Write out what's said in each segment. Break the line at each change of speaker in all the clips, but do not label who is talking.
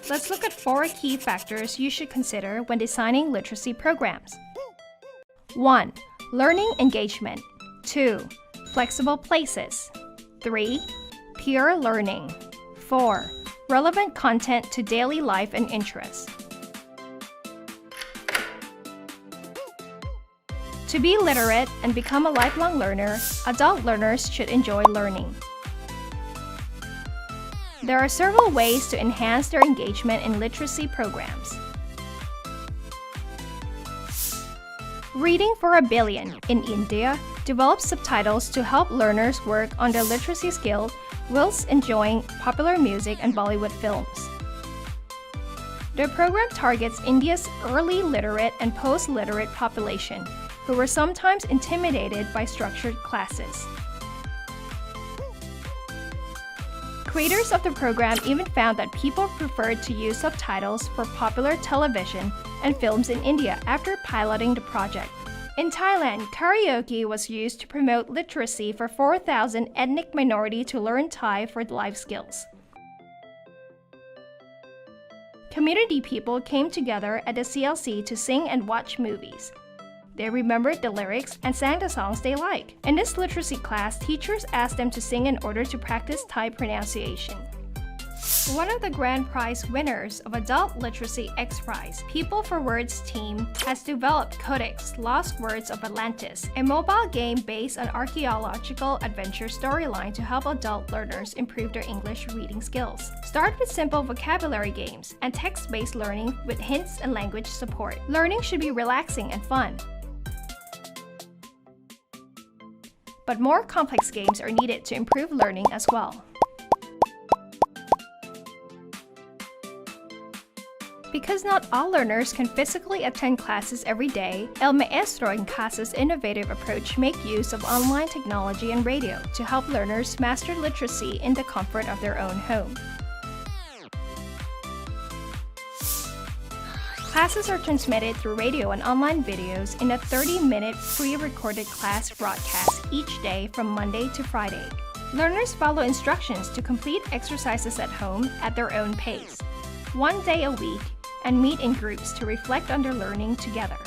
Let's look at 4 key factors you should consider when designing literacy programs. 1. Learning engagement. 2. Flexible places. 3. Peer learning. 4. Relevant content to daily life and interests. To be literate and become a lifelong learner, adult learners should enjoy learning. There are several ways to enhance their engagement in literacy programs. Reading for a Billion in India develops subtitles to help learners work on their literacy skills whilst enjoying popular music and Bollywood films. The program targets India's early literate and post-literate population, who were sometimes intimidated by structured classes. Creators of the program even found that people preferred to use subtitles for popular television and films in India after piloting the project. In Thailand, karaoke was used to promote literacy for 4,000 ethnic minorities to learn Thai for life skills. Community people came together at the CLC to sing and watch movies. They remembered the lyrics and sang the songs they like. In this literacy class, teachers asked them to sing in order to practice Thai pronunciation. One of the grand prize winners of Adult Literacy X Prize, People for Words team, has developed Codex Lost Words of Atlantis, a mobile game based on archaeological adventure storyline to help adult learners improve their English reading skills. Start with simple vocabulary games and text-based learning with hints and language support. Learning should be relaxing and fun. But more complex games are needed to improve learning as well. Because not all learners can physically attend classes every day, El Maestro and CASA's innovative approach make use of online technology and radio to help learners master literacy in the comfort of their own home. Classes are transmitted through radio and online videos in a 30-minute pre-recorded class broadcast each day from Monday to Friday. Learners follow instructions to complete exercises at home at their own pace, 1 day a week, and meet in groups to reflect on their learning together.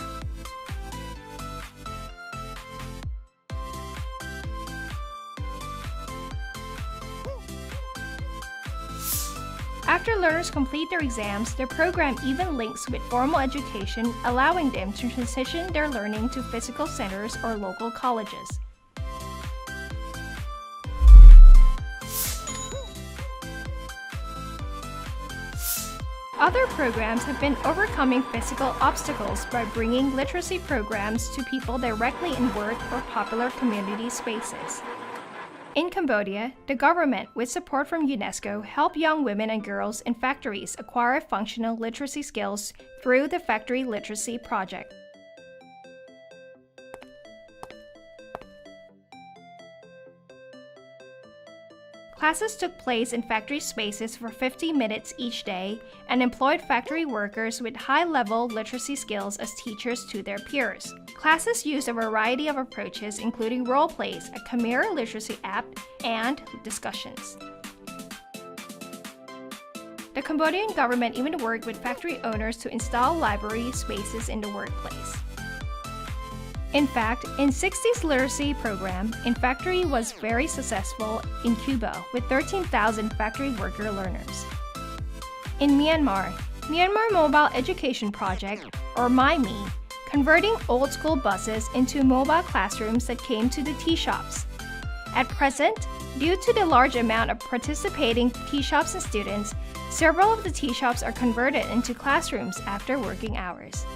After learners complete their exams, the program even links with formal education, allowing them to transition their learning to physical centers or local colleges. Other programs have been overcoming physical obstacles by bringing literacy programs to people directly in work or popular community spaces. In Cambodia, the government, with support from UNESCO, helped young women and girls in factories acquire functional literacy skills through the Factory Literacy Project. Classes took place in factory spaces for 50 minutes each day and employed factory workers with high-level literacy skills as teachers to their peers. Classes used a variety of approaches, including role plays, a Khmer literacy app, and discussions. The Cambodian government even worked with factory owners to install library spaces in the workplace. In fact, in 60s literacy program, in factory was very successful in Cuba with 13,000 factory worker learners. In Myanmar, Myanmar Mobile Education Project, or MyMe, converting old school buses into mobile classrooms that came to the tea shops. At present, due to the large amount of participating tea shops and students, several of the tea shops are converted into classrooms after working hours.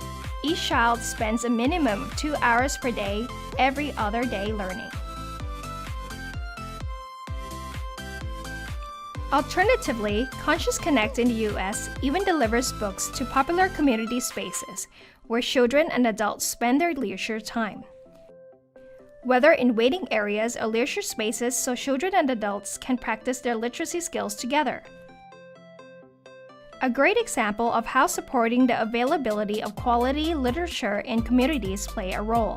Each child spends a minimum of 2 hours per day, every other day learning. Alternatively, Conscious Connect in the US even delivers books to popular community spaces where children and adults spend their leisure time. Whether in waiting areas or leisure spaces so children and adults can practice their literacy skills together. A great example of how supporting the availability of quality literature in communities play a role.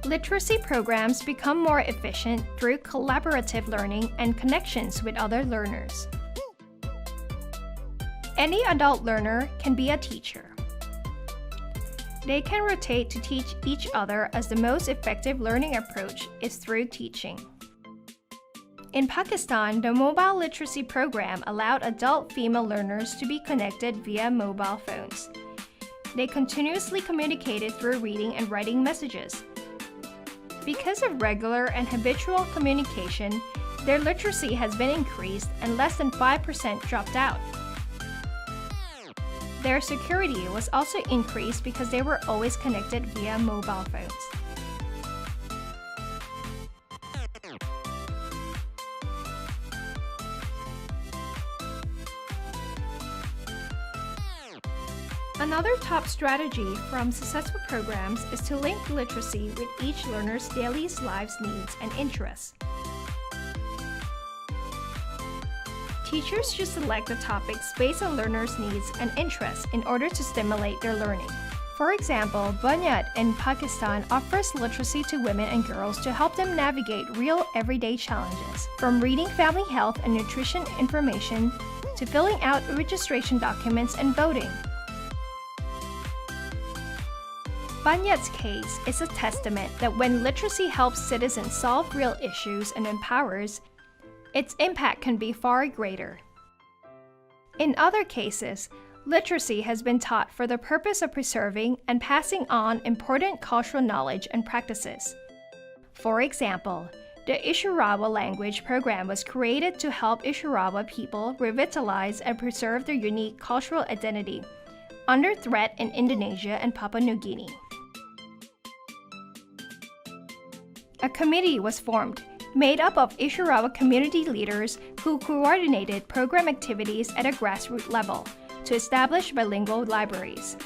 Literacy programs become more efficient through collaborative learning and connections with other learners. Any adult learner can be a teacher. They can rotate to teach each other, as the most effective learning approach is through teaching. In Pakistan, the mobile literacy program allowed adult female learners to be connected via mobile phones. They continuously communicated through reading and writing messages. Because of regular and habitual communication, their literacy has been increased and less than 5% dropped out. Their security was also increased because they were always connected via mobile phones. Another top strategy from successful programs is to link literacy with each learner's daily life's needs and interests. Teachers should select the topics based on learners' needs and interests in order to stimulate their learning. For example, Bunyat in Pakistan offers literacy to women and girls to help them navigate real everyday challenges, from reading family health and nutrition information to filling out registration documents and voting. Bunyat's case is a testament that when literacy helps citizens solve real issues and empowers, its impact can be far greater. In other cases, literacy has been taught for the purpose of preserving and passing on important cultural knowledge and practices. For example, the Ishirawa language program was created to help Ishirawa people revitalize and preserve their unique cultural identity under threat in Indonesia and Papua New Guinea. A committee was formed, made up of Ishirawa community leaders who coordinated program activities at a grassroots level to establish bilingual libraries.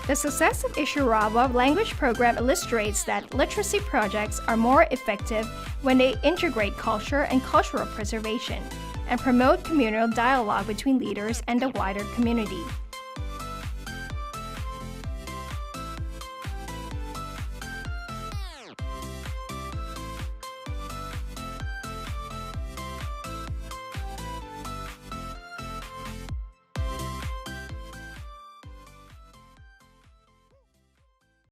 The success of Ishirawa language program illustrates that literacy projects are more effective when they integrate culture and cultural preservation and promote communal dialogue between leaders and the wider community.